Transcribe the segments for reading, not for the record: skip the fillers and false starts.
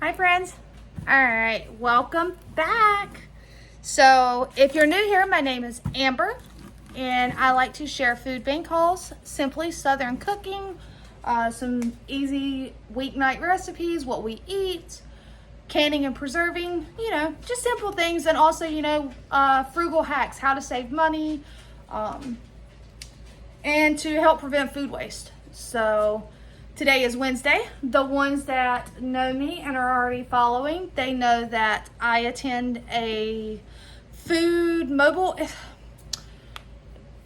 Hi friends. All right, welcome back. So if you're new here, my name is Amber and I like to share food bank hauls, simply Southern cooking, some easy weeknight recipes, what we eat, canning and preserving, just simple things, and also, frugal hacks, how to save money, and to help prevent food waste. So today is Wednesday. The ones that know me and are already following, they know that I attend a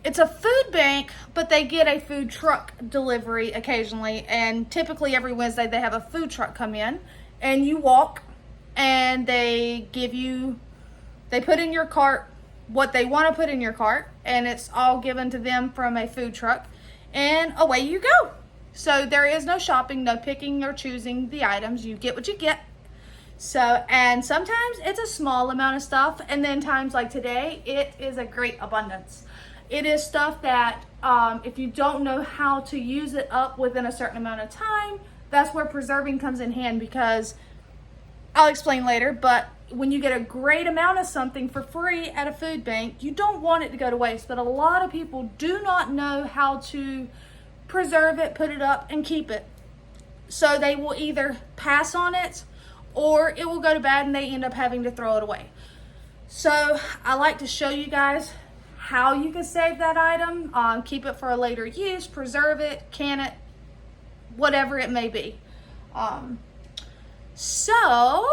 it's a food bank, but they get a food truck delivery occasionally, and typically every Wednesday they have a food truck come in and you walk and they put in your cart what they want to put in your cart, and it's all given to them from a food truck, and away you go. So there is no shopping, no picking or choosing the items. You get what you get. So, and sometimes it's a small amount of stuff, and then times like today, it is a great abundance. It is stuff that if you don't know how to use it up within a certain amount of time, that's where preserving comes in hand, because I'll explain later, but when you get a great amount of something for free at a food bank, you don't want it to go to waste. But a lot of people do not know how to preserve it, put it up, and keep it. So they will either pass on it or it will go to bad and they end up having to throw it away. So I like to show you guys how you can save that item, keep it for a later use, preserve it, can it, whatever it may be. So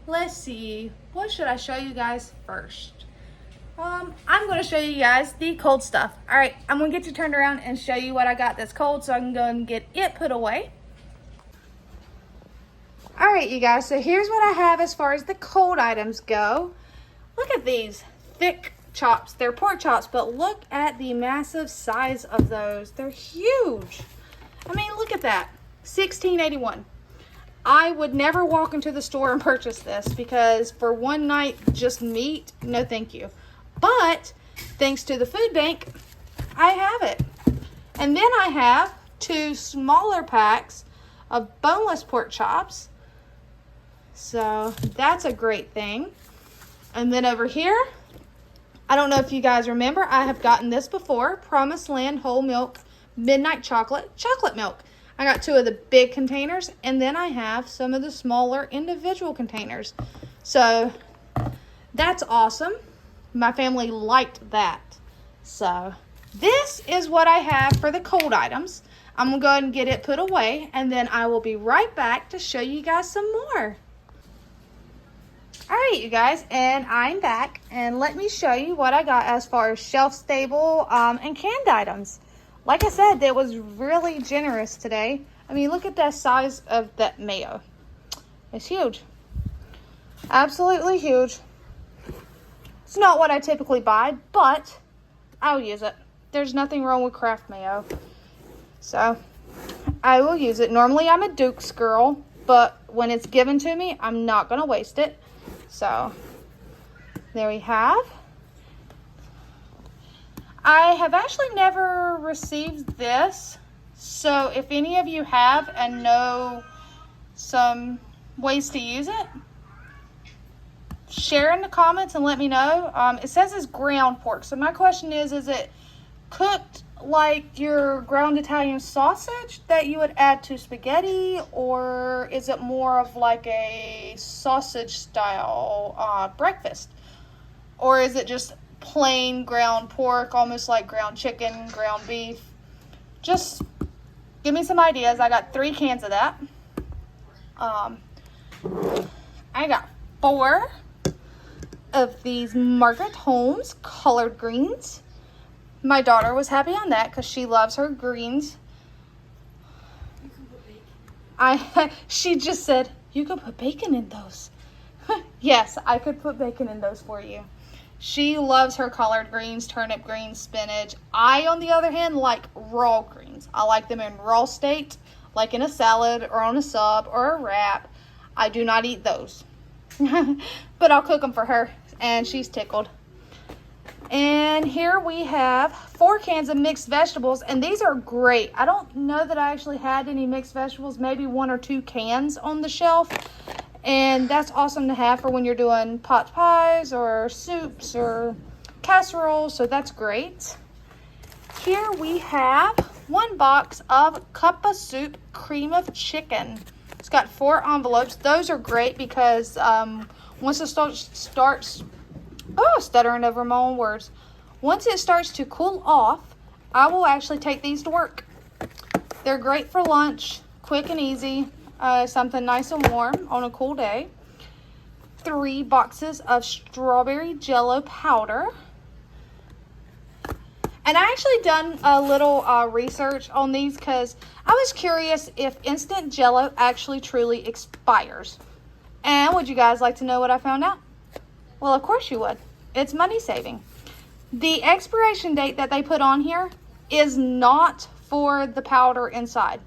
let's see, what should I show you guys first? I'm going to show you guys the cold stuff. All right, I'm going to get you turned around and show you what I got that's cold so I can go and get it put away. All right, you guys, so here's what I have as far as the cold items go. Look at these thick chops. They're pork chops, but look at the massive size of those. They're huge. I mean, look at that, $16.81. I would never walk into the store and purchase this, because for one night, just meat, no thank you. But thanks to the food bank, I have it. And then I have 2 smaller packs of boneless pork chops. So that's a great thing. And then over here, I don't know if you guys remember, I have gotten this before, Promised Land whole milk midnight chocolate milk. I got 2 of the big containers, and then I have some of the smaller individual containers. So that's awesome. My family liked that. So this is what I have for the cold items. I'm gonna go ahead and get it put away, and then I will be right back to show you guys some more. All right, you guys, and I'm back, and let me show you what I got as far as shelf stable and canned items. Like I said, that was really generous today. I mean, look at the size of that mayo. It's huge. Absolutely huge. It's not what I typically buy, but I'll use it. There's nothing wrong with Kraft mayo. So I will use it. Normally I'm a Duke's girl, but when it's given to me, I'm not going to waste it. So there we have. I have actually never received this, so if any of you have and know some ways to use it, share in the comments and let me know. It says it's ground pork, so my question is it cooked like your ground Italian sausage that you would add to spaghetti, or is it more of like a sausage style breakfast, or is it just plain ground pork, almost like ground chicken, ground beef? Just give me some ideas. I got 3 cans of that. I got 4 of these Margaret Holmes collard greens. My daughter was happy on that because she loves her greens. She just said, you could put bacon in those. Yes, I could put bacon in those for you. She loves her collard greens, turnip greens, spinach. I, on the other hand, like raw greens. I like them in raw state, like in a salad or on a sub or a wrap. I do not eat those. But I'll cook them for her, and she's tickled. And here we have 4 cans of mixed vegetables, and these are great. I don't know that I actually had any mixed vegetables, maybe 1 or 2 cans on the shelf. And that's awesome to have for when you're doing pot pies or soups or casseroles, so that's great. Here we have 1 box of Cup of Soup Cream of Chicken. It's got 4 envelopes. Those are great because once it starts, stuttering over my own words. Once it starts to cool off, I will actually take these to work. They're great for lunch, quick and easy, something nice and warm on a cool day. 3 boxes of strawberry jello powder. And I actually done a little research on these because I was curious if instant jello actually truly expires. And would you guys like to know what I found out? Well, of course you would. It's money saving. The expiration date that they put on here is not for the powder inside.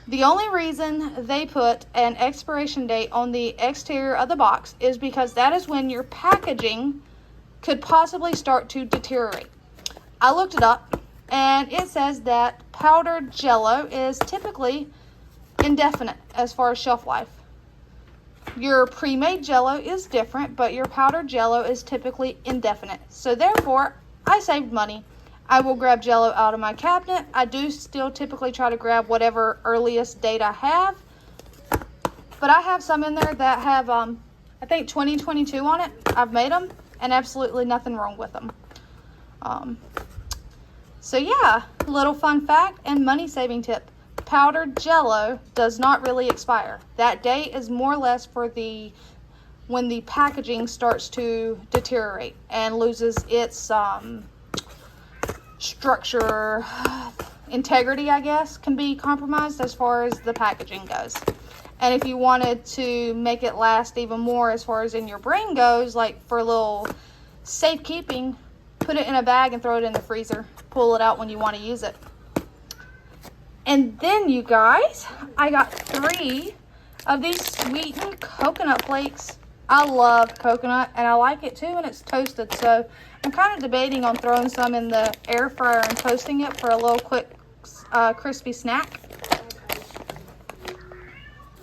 The only reason they put an expiration date on the exterior of the box is because that is when your packaging could possibly start to deteriorate. I looked it up and it says that powdered jello is typically indefinite as far as shelf life. Your pre-made jello is different, but your powdered jello is typically indefinite. So therefore, I saved money. I will grab jello out of my cabinet. I do still typically try to grab whatever earliest date I have. But I have some in there that have, I think 2022 on it. I've made them and absolutely nothing wrong with them. So yeah, little fun fact and money saving tip. Powdered jello does not really expire. That date is more or less for when the packaging starts to deteriorate and loses its structure, integrity, I guess, can be compromised as far as the packaging goes. And if you wanted to make it last even more as far as in your brain goes, like for a little safekeeping, put it in a bag and throw it in the freezer. Pull it out when you want to use it. And then, you guys, I got 3 of these sweetened coconut flakes. I love coconut, and I like it too when it's toasted. So I'm kind of debating on throwing some in the air fryer and toasting it for a little quick crispy snack.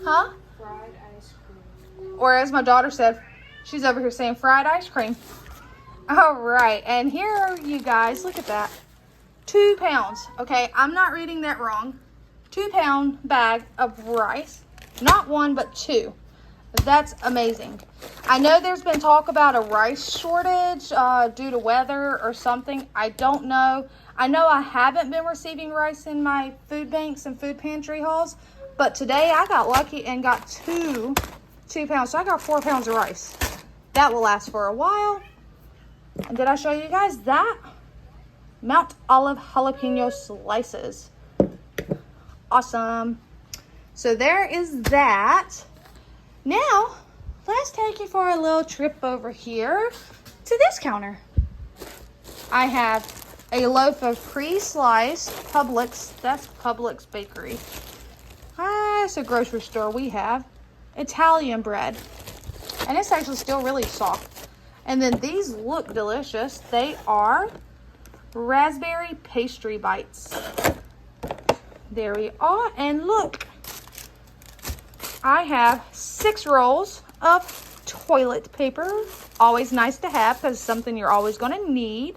Huh? Fried ice cream. Or as my daughter said, she's over here saying fried ice cream. All right, and here you guys, look at that. 2 pounds. Okay, I'm not reading that wrong. 2-pound bag of rice. Not 1, but 2. That's amazing. I know there's been talk about a rice shortage due to weather or something. I don't know. I know I haven't been receiving rice in my food banks and food pantry hauls, but today I got lucky and got 2 pounds. So I got 4 pounds of rice. That will last for a while. And did I show you guys that? Mount Olive jalapeno slices. Awesome. So there is that. Now, let's take you for a little trip over here to this counter. I have a loaf of pre-sliced Publix. That's Publix Bakery. It's a grocery store we have. Italian bread. And it's actually still really soft. And then these look delicious. They are raspberry pastry bites. There we are. And look, I have 6 rolls of toilet paper. Always nice to have because it's something you're always going to need.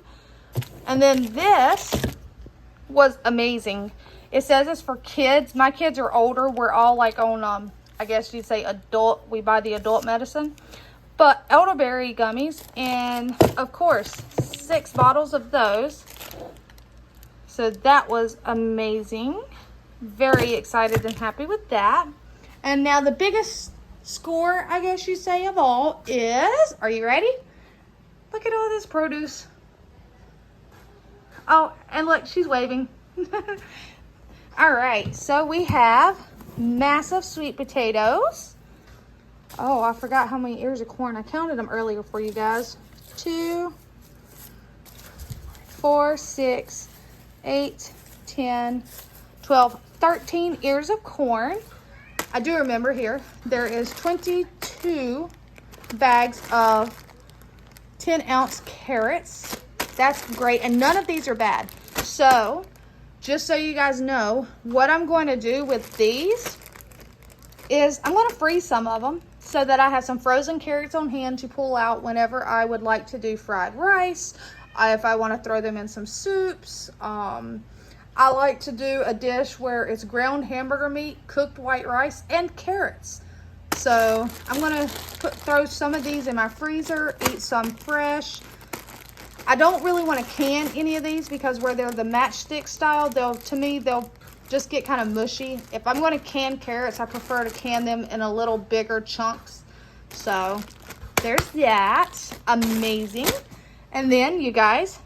And then this was amazing. It says it's for kids. My kids are older. We're all like on, I guess you'd say adult. We buy the adult medicine. But elderberry gummies, and of course 6 bottles of those. So that was amazing. Very excited and happy with that. And now the biggest score, I guess you say, of all is, are you ready? Look at all this produce. Oh, and look, she's waving. All right, so we have massive sweet potatoes. Oh, I forgot how many ears of corn. I counted them earlier for you guys. 2, 4, 6, 8, 10, 12, 13 ears of corn. I do remember here, there is 22 bags of 10-ounce carrots. That's great, and none of these are bad. So, just so you guys know, what I'm going to do with these is I'm going to freeze some of them so that I have some frozen carrots on hand to pull out whenever I would like to do fried rice. If I want to throw them in some soups. I like to do a dish where it's ground hamburger meat, cooked white rice, and carrots. So I'm gonna throw some of these in my freezer, eat some fresh. I don't really want to can any of these because where they're the matchstick style, to me they'll just get kind of mushy. If I'm going to can carrots, I prefer to can them in a little bigger chunks. So there's that. Amazing. And then you guys,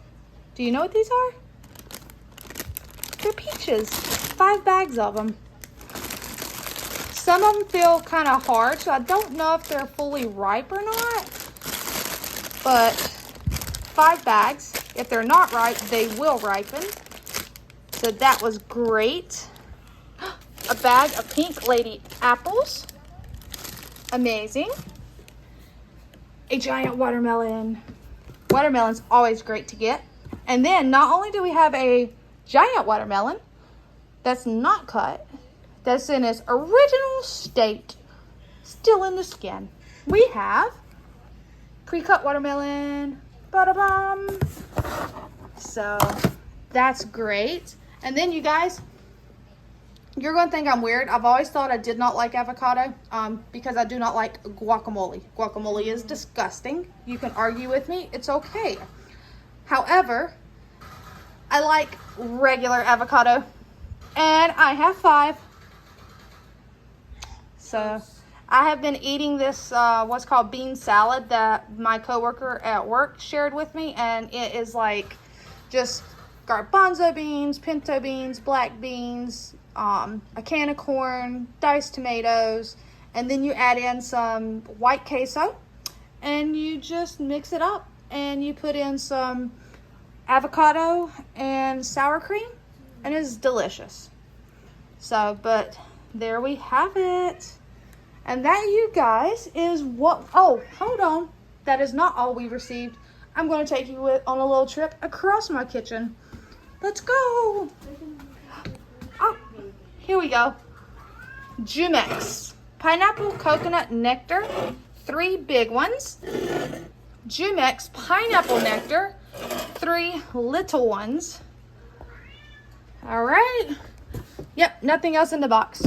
do you know what these are? They're peaches. 5 bags of them. Some of them feel kind of hard, so I don't know if they're fully ripe or not. But 5 bags. If they're not ripe, they will ripen. So that was great. A bag of pink lady apples. Amazing. A giant watermelon. Watermelon's always great to get. And then not only do we have a giant watermelon that's not cut, that's in its original state, still in the skin, we have pre-cut watermelon. Ba-da-bum. So that's great. And then you guys, you're going to think I'm weird. I've always thought I did not like avocado because I do not like guacamole. Guacamole is disgusting. You can argue with me. It's okay. However, I like regular avocado. And I have 5. So I have been eating this what's called bean salad that my coworker at work shared with me. And it is like just garbanzo beans, pinto beans, black beans, a can of corn, diced tomatoes, and then you add in some white queso and you just mix it up and you put in some avocado and sour cream and it's delicious. So, but there we have it. And that, you guys, is what, oh, hold on. That is not all we received. I'm going to take you on a little trip across my kitchen. Let's go. Oh, here we go. Jumex. Pineapple coconut nectar. 3 big ones. Jumex pineapple nectar. 3 little ones. All right. Yep, nothing else in the box.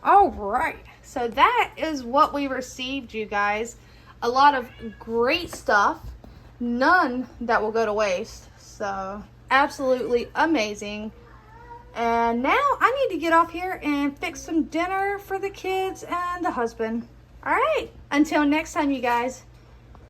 All right. So that is what we received, you guys. A lot of great stuff. None that will go to waste. So absolutely amazing. And now I need to get off here and fix some dinner for the kids and the husband. All right. Until next time, you guys.